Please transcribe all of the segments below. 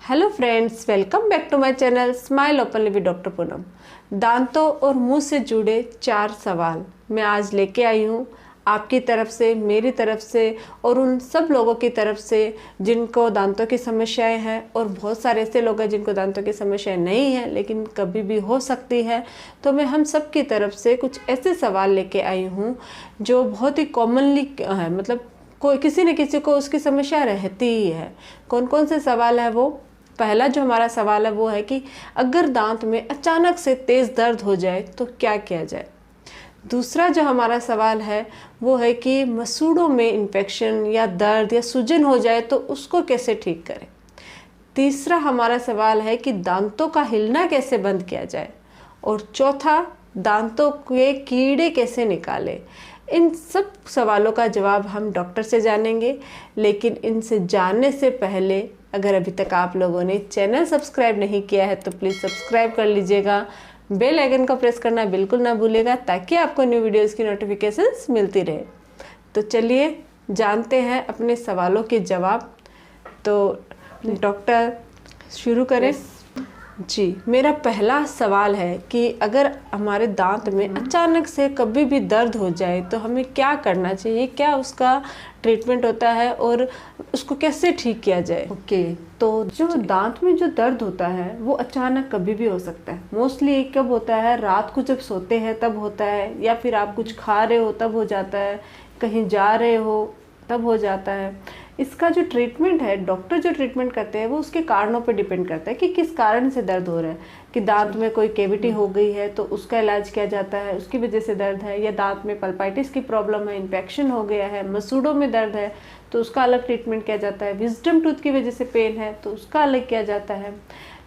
Hello friends, welcome back to my channel smile openly with doctor Poonam. दांतों और मुंह से जुड़े 4 सवाल मैं आज लेके आई हूँ आपकी तरफ से, मेरी तरफ से और उन सब लोगों की तरफ से जिनको दांतों की समस्याएं हैं। और बहुत सारे ऐसे लोग हैं जिनको दांतों की समस्याएं नहीं है लेकिन कभी भी हो सकती है। तो मैं हम सब की तरफ से कुछ ऐसे सवाल लेके आई हूँ जो बहुत ही कॉमनली है, मतलब कोई किसी न किसी को उसकी समस्या रहती ही है। कौन कौन से सवाल है वो? पहला जो हमारा सवाल है वो है कि अगर दांत में अचानक से तेज़ दर्द हो जाए तो क्या किया जाए। दूसरा जो हमारा सवाल है वो है कि मसूड़ों में इन्फेक्शन या दर्द या सूजन हो जाए तो उसको कैसे ठीक करें। तीसरा हमारा सवाल है कि दांतों का हिलना कैसे बंद किया जाए। और चौथा, दांतों के कीड़े कैसे निकालें। इन सब सवालों का जवाब हम डॉक्टर से जानेंगे, लेकिन इनसे जानने से पहले अगर अभी तक आप लोगों ने चैनल सब्सक्राइब नहीं किया है तो प्लीज़ सब्सक्राइब कर लीजिएगा। बेल आइकन को प्रेस करना बिल्कुल ना भूलिएगा ताकि आपको न्यू वीडियोस की नोटिफिकेशंस मिलती रहे। तो चलिए जानते हैं अपने सवालों के जवाब। तो डॉक्टर शुरू करें। जी, मेरा पहला सवाल है कि अगर हमारे दांत में अचानक से कभी भी दर्द हो जाए तो हमें क्या करना चाहिए, क्या उसका ट्रीटमेंट होता है और उसको कैसे ठीक किया जाए। ओके, तो जो दांत में जो दर्द होता है वो अचानक कभी भी हो सकता है। मोस्टली कब होता है? रात को जब सोते हैं तब होता है, या फिर आप कुछ खा रहे हो तब हो जाता है, कहीं जा रहे हो तब हो जाता है। इसका जो ट्रीटमेंट है, डॉक्टर जो ट्रीटमेंट करते हैं वो उसके कारणों पर डिपेंड करता है कि किस कारण से दर्द हो रहा है। कि दांत में कोई कैविटी हो गई है तो उसका इलाज किया जाता है, उसकी वजह से दर्द है, या दांत में पल्पाइटिस की प्रॉब्लम है, इन्फेक्शन हो गया है, मसूड़ों में दर्द है तो उसका अलग ट्रीटमेंट किया जाता है, विजडम टूथ की वजह से पेन है तो उसका अलग किया जाता है।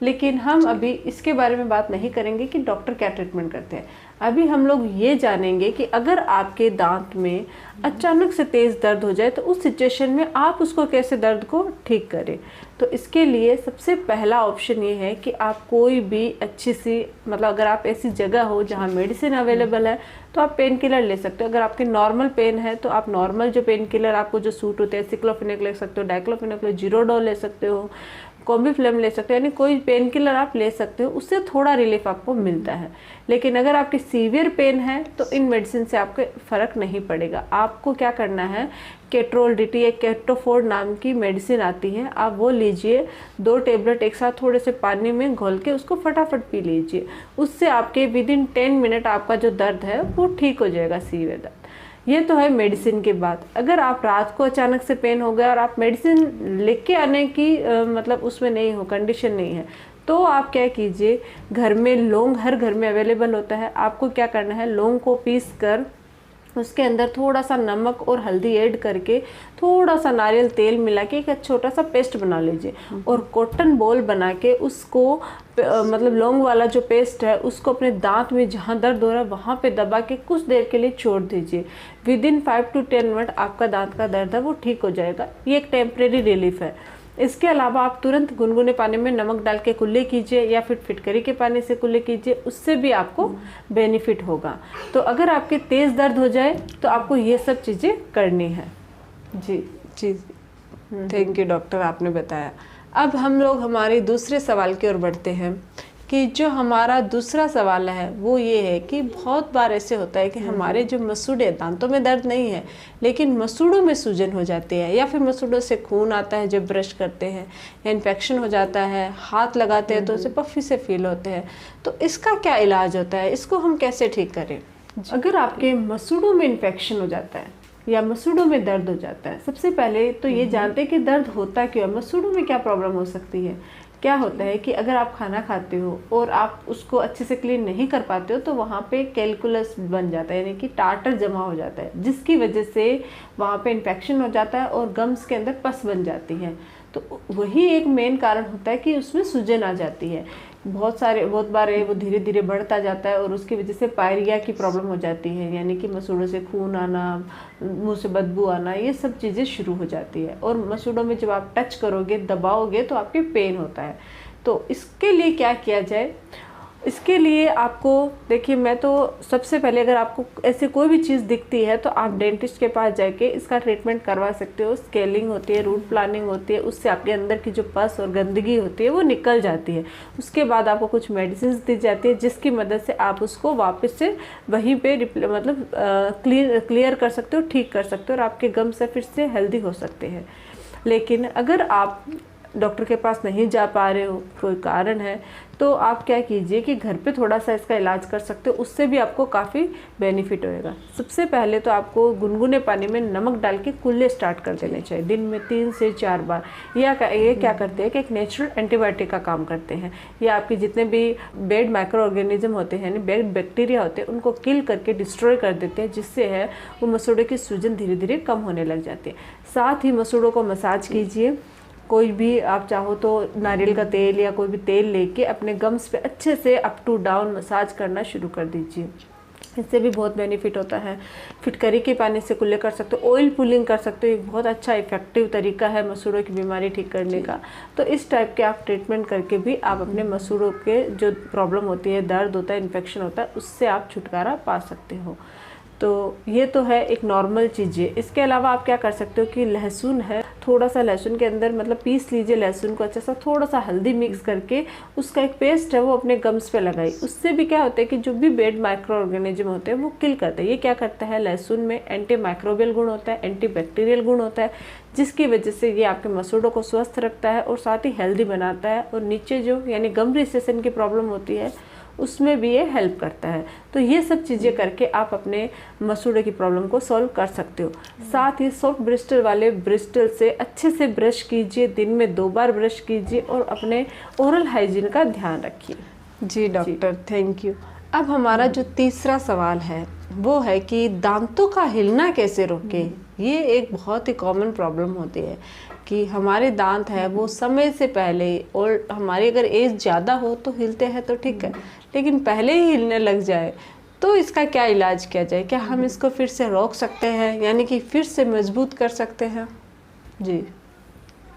लेकिन हम अभी इसके बारे में बात नहीं करेंगे कि डॉक्टर क्या ट्रीटमेंट करते हैं। अभी हम लोग ये जानेंगे कि अगर आपके दांत में अचानक से तेज़ दर्द हो जाए तो उस सिचुएशन में आप उसको कैसे दर्द को ठीक करें। तो इसके लिए सबसे पहला ऑप्शन ये है कि आप कोई भी अच्छी सी, मतलब अगर आप ऐसी जगह हो जहाँ मेडिसिन अवेलेबल है तो आप पेन किलर ले सकते हो। अगर आपके नॉर्मल पेन है तो आप नॉर्मल जो पेन किलर आपको जो सूट होते हैं, सिक्लोफेनेक ले सकते हो, डाइक्लोफेनेक ले, जीरोडोल ले सकते हो, कॉम्बीफ्लेम ले सकते हो, यानी कोई पेन किलर आप ले सकते हो, उससे थोड़ा रिलीफ आपको मिलता है। लेकिन अगर आपकी सीवियर पेन है तो इन मेडिसिन से आपको फ़र्क नहीं पड़ेगा। आपको क्या करना है, केट्रोल डीटी या केटोफोर्ड नाम की मेडिसिन आती है, आप वो लीजिए। 2 टेबलेट एक साथ थोड़े से पानी में घोल के उसको फटाफट पी लीजिए। उससे आपके विदिन 10 मिनट आपका जो दर्द है वो ठीक हो जाएगा, सीवियर दर्द। ये तो है मेडिसिन के बाद। अगर आप रात को अचानक से पेन हो गया और आप मेडिसिन लेके आने की मतलब उसमें नहीं हो, कंडीशन नहीं है, तो आप क्या कीजिए, घर में लौंग हर घर में अवेलेबल होता है। आपको क्या करना है, लौंग को पीस कर उसके अंदर थोड़ा सा नमक और हल्दी ऐड करके थोड़ा सा नारियल तेल मिला के एक छोटा सा पेस्ट बना लीजिए और कॉटन बॉल बना के उसको मतलब लौंग वाला जो पेस्ट है उसको अपने दांत में जहाँ दर्द हो रहा है वहाँ पे दबा के कुछ देर के लिए छोड़ दीजिए। विदिन 5 to 10 मिनट आपका दांत का दर्द है वो ठीक हो जाएगा। ये एक टेम्परेरी रिलीफ है। इसके अलावा आप तुरंत गुनगुने पानी में नमक डाल के कुल्ले कीजिए या फिर फिटकरी के पानी से कुल्ले कीजिए, उससे भी आपको बेनिफिट होगा। तो अगर आपके तेज़ दर्द हो जाए तो आपको ये सब चीज़ें करनी है। जी जी, थैंक यू डॉक्टर, आपने बताया। अब हम लोग हमारे दूसरे सवाल की ओर बढ़ते हैं कि जो हमारा दूसरा सवाल है वो ये है कि बहुत बार ऐसे होता है कि हमारे जो मसूड़े, दांतों में दर्द नहीं है लेकिन मसूड़ों में सूजन हो जाती है, या फिर मसूड़ों से खून आता है जब ब्रश करते हैं, या इन्फेक्शन हो जाता है, हाथ लगाते हैं तो उसे पफी से फील होते हैं। तो इसका क्या इलाज होता है, इसको हम कैसे ठीक करें? अगर आपके मसूड़ों में इन्फेक्शन हो जाता है या मसूड़ों में दर्द हो जाता है, सबसे पहले तो ये जानते हैं कि दर्द होता क्यों है, मसूड़ों में क्या प्रॉब्लम हो सकती है। क्या होता है कि अगर आप खाना खाते हो और आप उसको अच्छे से क्लीन नहीं कर पाते हो तो वहाँ पे कैलकुलस बन जाता है, यानी कि टार्टर जमा हो जाता है, जिसकी वजह से वहाँ पे इन्फेक्शन हो जाता है और गम्स के अंदर पस बन जाती है। तो वही एक मेन कारण होता है कि उसमें सूजन आ जाती है। बहुत बार वो धीरे धीरे बढ़ता जाता है और उसकी वजह से पायरिया की प्रॉब्लम हो जाती है, यानी कि मसूड़ों से खून आना, मुंह से बदबू आना, ये सब चीज़ें शुरू हो जाती है। और मसूड़ों में जब आप टच करोगे, दबाओगे तो आपके पेन होता है। तो इसके लिए क्या किया जाए, इसके लिए आपको देखिए, मैं तो सबसे पहले अगर आपको ऐसी कोई भी चीज़ दिखती है तो आप डेंटिस्ट के पास जाके इसका ट्रीटमेंट करवा सकते हो। स्केलिंग होती है, रूट प्लानिंग होती है, उससे आपके अंदर की जो पस और गंदगी होती है वो निकल जाती है। उसके बाद आपको कुछ मेडिसिन दी जाती है जिसकी मदद से आप उसको वापस से वहीं पे मतलब क्लियर कर सकते हो, ठीक कर सकते हो और आपके गम से फिर से हेल्दी हो सकते हैं। लेकिन अगर आप डॉक्टर के पास नहीं जा पा रहे हो, कोई कारण है, तो आप क्या कीजिए कि घर पे थोड़ा सा इसका इलाज कर सकते हो, उससे भी आपको काफ़ी बेनिफिट होएगा। सबसे पहले तो आपको गुनगुने पानी में नमक डाल के कुल्ले स्टार्ट कर देने चाहिए दिन में 3 से 4 बार। ये क्या करते हैं कि एक नेचुरल एंटीबायोटिक का काम करते हैं। ये आपके जितने भी बेड माइक्रो ऑर्गेनिज्म होते हैं, बेड बैक्टीरिया होते हैं, उनको किल करके डिस्ट्रॉय कर देते हैं, जिससे है वो मसूड़े की सूजन धीरे धीरे कम होने लग जाती है। साथ ही मसूड़ों को मसाज कीजिए। कोई भी आप चाहो तो नारियल का तेल या कोई भी तेल लेके अपने गम्स पे अच्छे से अप टू डाउन मसाज करना शुरू कर दीजिए। इससे भी बहुत बेनिफिट होता है। फिटकरी के पानी से कुल्ले कर सकते हो, ऑयल पुलिंग कर सकते हो, एक बहुत अच्छा इफेक्टिव तरीका है मसूड़ों की बीमारी ठीक करने का। तो इस टाइप के आप ट्रीटमेंट करके भी आप अपने मसूड़ों के जो प्रॉब्लम होती है, दर्द होता है, इन्फेक्शन होता है, उससे आप छुटकारा पा सकते हो। तो ये तो है एक नॉर्मल चीज़ें। इसके अलावा आप क्या कर सकते हो कि लहसुन है, थोड़ा सा लहसुन के अंदर मतलब पीस लीजिए लहसुन को अच्छा सा, थोड़ा सा हल्दी मिक्स करके उसका एक पेस्ट है वो अपने गम्स पे लगाई। उससे भी क्या होता है कि जो भी बेड माइक्रो ऑर्गेनिज्म होते हैं वो किल करते हैं। ये क्या करता है, लहसुन में एंटी माइक्रोबियल गुण होता है, एंटी बैक्टीरियल गुण होता है, जिसकी वजह से ये आपके मसूड़ों को स्वस्थ रखता है और साथ ही हेल्दी बनाता है। और नीचे जो यानी गम रिसेशन की प्रॉब्लम होती है उसमें भी ये हेल्प करता है। तो ये सब चीज़ें करके आप अपने मसूड़े की प्रॉब्लम को सॉल्व कर सकते हो। साथ ही सॉफ्ट ब्रिस्टल वाले ब्रिस्टल से अच्छे से ब्रश कीजिए, दिन में 2 बार ब्रश कीजिए और अपने ओरल हाइजीन का ध्यान रखिए। जी डॉक्टर, थैंक यू। अब हमारा जो तीसरा सवाल है वो है कि दांतों का हिलना कैसे रोकें। ये एक बहुत ही कॉमन प्रॉब्लम होती है कि हमारे दांत है वो समय से पहले, और हमारी अगर एज ज़्यादा हो तो हिलते हैं तो ठीक है, लेकिन पहले ही हिलने लग जाए तो इसका क्या इलाज किया जाए? क्या हम इसको फिर से रोक सकते हैं, यानी कि फिर से मजबूत कर सकते हैं? जी,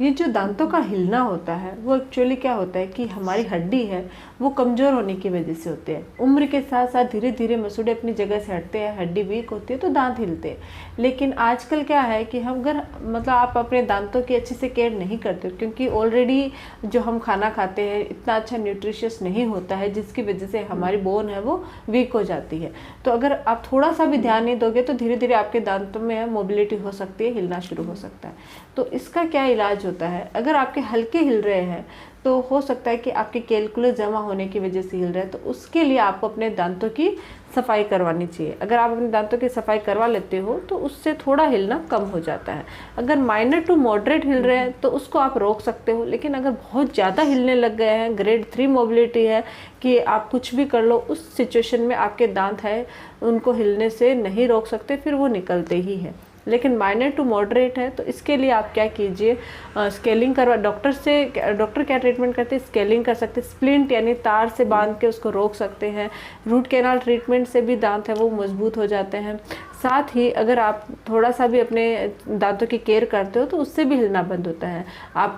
ये जो दांतों का हिलना होता है वो एक्चुअली क्या होता है कि हमारी हड्डी है वो कमज़ोर होने की वजह से होते हैं। उम्र के साथ साथ धीरे धीरे मसूड़े अपनी जगह से हटते हैं, हड्डी वीक होती है तो दांत हिलते हैं। लेकिन आजकल क्या है कि हम अगर मतलब आप अपने दांतों की अच्छे से केयर नहीं करते हो, क्योंकि ऑलरेडी जो हम खाना खाते हैं इतना अच्छा न्यूट्रिशियस नहीं होता है, जिसकी वजह से हमारी बोन है वो वीक हो जाती है। तो अगर आप थोड़ा सा भी ध्यान नहीं दोगे तो धीरे धीरे आपके दांतों में मोबिलिटी हो सकती है, हिलना शुरू हो सकता है। तो इसका क्या इलाज होता है? अगर आपके हल्के हिल रहे हैं तो हो सकता है कि आपके कैलकुलस जमा होने की वजह से हिल रहा है, तो उसके लिए आपको अपने दांतों की सफाई करवानी चाहिए। अगर आप अपने दांतों की सफाई करवा लेते हो तो उससे थोड़ा हिलना कम हो जाता है। अगर माइनर टू मॉडरेट हिल रहे हैं तो उसको आप रोक सकते हो, लेकिन अगर बहुत ज़्यादा हिलने लग गए हैं, ग्रेड 3 मोबिलिटी है कि आप कुछ भी कर लो, उस सिचुएशन में आपके दांत है उनको हिलने से नहीं रोक सकते, फिर वो निकलते ही हैं। लेकिन माइनर टू मॉडरेट है तो इसके लिए आप क्या कीजिए, स्केलिंग करवा, डॉक्टर क्या ट्रीटमेंट करते हैं, स्केलिंग कर सकते हैं, स्प्लिंट यानी तार से बांध के उसको रोक सकते हैं। रूट कैनाल ट्रीटमेंट से भी दांत है वो मजबूत हो जाते हैं। साथ ही अगर आप थोड़ा सा भी अपने दांतों की केयर करते हो तो उससे भी हिलना बंद होता है।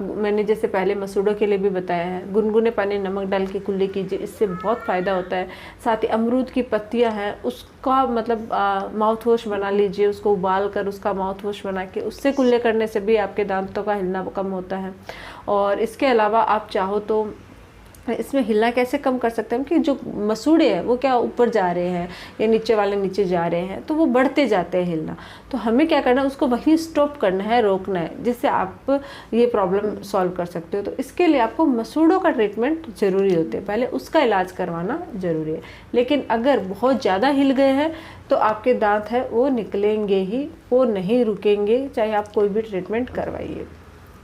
मैंने जैसे पहले मसूड़ों के लिए भी बताया है, गुनगुने पानी नमक डाल के कुल्ली कीजिए, इससे बहुत फ़ायदा होता है। साथ ही अमरूद की पत्तियां हैं उसका मतलब माउथ वॉश बना लीजिए, उसको उबाल कर उसका माउथ वॉश बना के उससे कुल्ले करने से भी आपके दांतों का हिलना कम होता है। और इसके अलावा आप चाहो तो इसमें हिलना कैसे कम कर सकते हैं कि जो मसूड़े हैं वो क्या ऊपर जा रहे हैं या नीचे वाले नीचे जा रहे हैं तो वो बढ़ते जाते हैं हिलना, तो हमें क्या करना है उसको वहीं स्टॉप करना है, रोकना है, जिससे आप ये प्रॉब्लम सॉल्व कर सकते हो। तो इसके लिए आपको मसूड़ों का ट्रीटमेंट ज़रूरी होते हैं, पहले उसका इलाज करवाना ज़रूरी है। लेकिन अगर बहुत ज़्यादा हिल गए हैं तो आपके दांत है वो निकलेंगे ही, वो नहीं रुकेंगे, चाहे आप कोई भी ट्रीटमेंट करवाइए।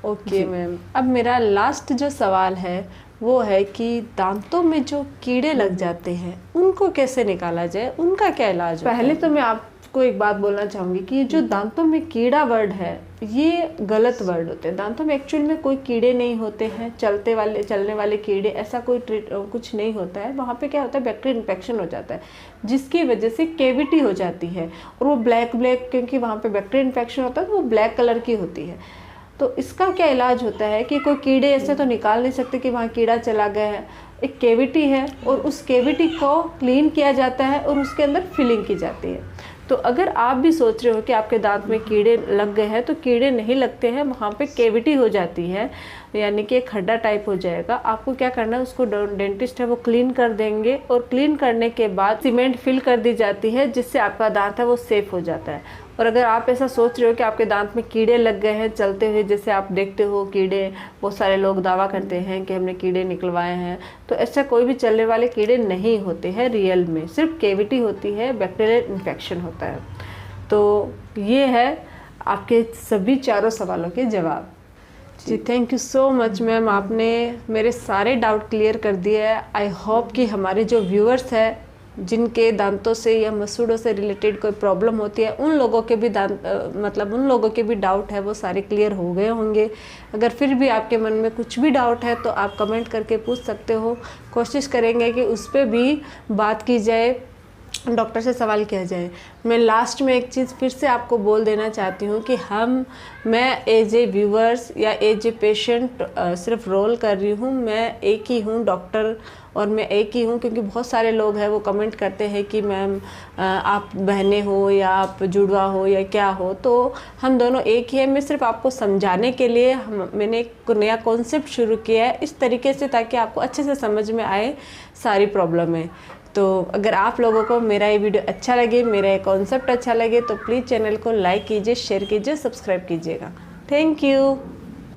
ओके मैम, अब मेरा लास्ट जो सवाल है वो है कि दांतों में जो कीड़े लग जाते हैं उनको कैसे निकाला जाए, उनका क्या इलाज होता है? पहले तो मैं आपको एक बात बोलना चाहूँगी कि जो दांतों में कीड़ा वर्ड है ये गलत वर्ड होते हैं। दांतों में एक्चुअल में कोई कीड़े नहीं होते हैं, चलने वाले कीड़े ऐसा कोई कुछ नहीं होता है। वहाँ पे क्या होता है, बैक्टीरियल इन्फेक्शन हो जाता है जिसकी वजह से कैविटी हो जाती है और वो ब्लैक क्योंकि वहाँ पे बैक्टीरियल इन्फेक्शन होता है तो वो ब्लैक कलर की होती है। तो इसका क्या इलाज होता है कि कोई कीड़े ऐसे तो निकाल नहीं सकते कि वहाँ कीड़ा चला गया है, एक कैविटी है और उस कैविटी को क्लीन किया जाता है और उसके अंदर फिलिंग की जाती है। तो अगर आप भी सोच रहे हो कि आपके दांत में कीड़े लग गए हैं, तो कीड़े नहीं लगते हैं, वहाँ पे कैविटी हो जाती है, यानी कि एक खड्डा टाइप हो जाएगा। आपको क्या करना है, उसको डेंटिस्ट है वो क्लीन कर देंगे और क्लीन करने के बाद सीमेंट फिल कर दी जाती है, जिससे आपका दांत है वो सेफ हो जाता है। और अगर आप ऐसा सोच रहे हो कि आपके दांत में कीड़े लग गए हैं चलते हुए, जैसे आप देखते हो कीड़े, बहुत सारे लोग दावा करते हैं कि हमने कीड़े निकलवाए हैं, तो ऐसा कोई भी चलने वाले कीड़े नहीं होते हैं रियल में, सिर्फ कैविटी होती है, बैक्टीरियल इन्फेक्शन होता है। तो ये है आपके सभी चारों सवालों के जवाब। जी thank you so much ma'am, आपने मेरे सारे डाउट क्लियर कर दिए हैं। आई होप कि हमारे जो व्यूअर्स हैं जिनके दांतों से या मसूड़ों से रिलेटेड कोई प्रॉब्लम होती है, उन लोगों के भी उन लोगों के भी डाउट है वो सारे क्लियर हो गए होंगे। अगर फिर भी आपके मन में कुछ भी डाउट है तो आप कमेंट करके पूछ सकते हो, कोशिश करेंगे कि उस पर भी बात की जाए, डॉक्टर से सवाल किया जाए। मैं लास्ट में एक चीज़ फिर से आपको बोल देना चाहती हूँ कि मैं एज ए व्यूअर्स या एज ए पेशेंट सिर्फ रोल कर रही हूँ, मैं एक ही हूँ डॉक्टर और मैं एक ही हूँ, क्योंकि बहुत सारे लोग हैं वो कमेंट करते हैं कि मैम आप बहनें हो या आप जुड़वा हो या क्या हो, तो हम दोनों एक ही है। मैं सिर्फ आपको समझाने के लिए मैंने एक नया कॉन्सेप्ट शुरू किया है इस तरीके से, ताकि आपको अच्छे से समझ में आए सारी प्रॉब्लमें। तो अगर आप लोगों को मेरा ये वीडियो अच्छा लगे, मेरा ये कॉन्सेप्ट अच्छा लगे, तो प्लीज़ चैनल को लाइक कीजिए, शेयर कीजिए, सब्सक्राइब कीजिएगा। Thank you.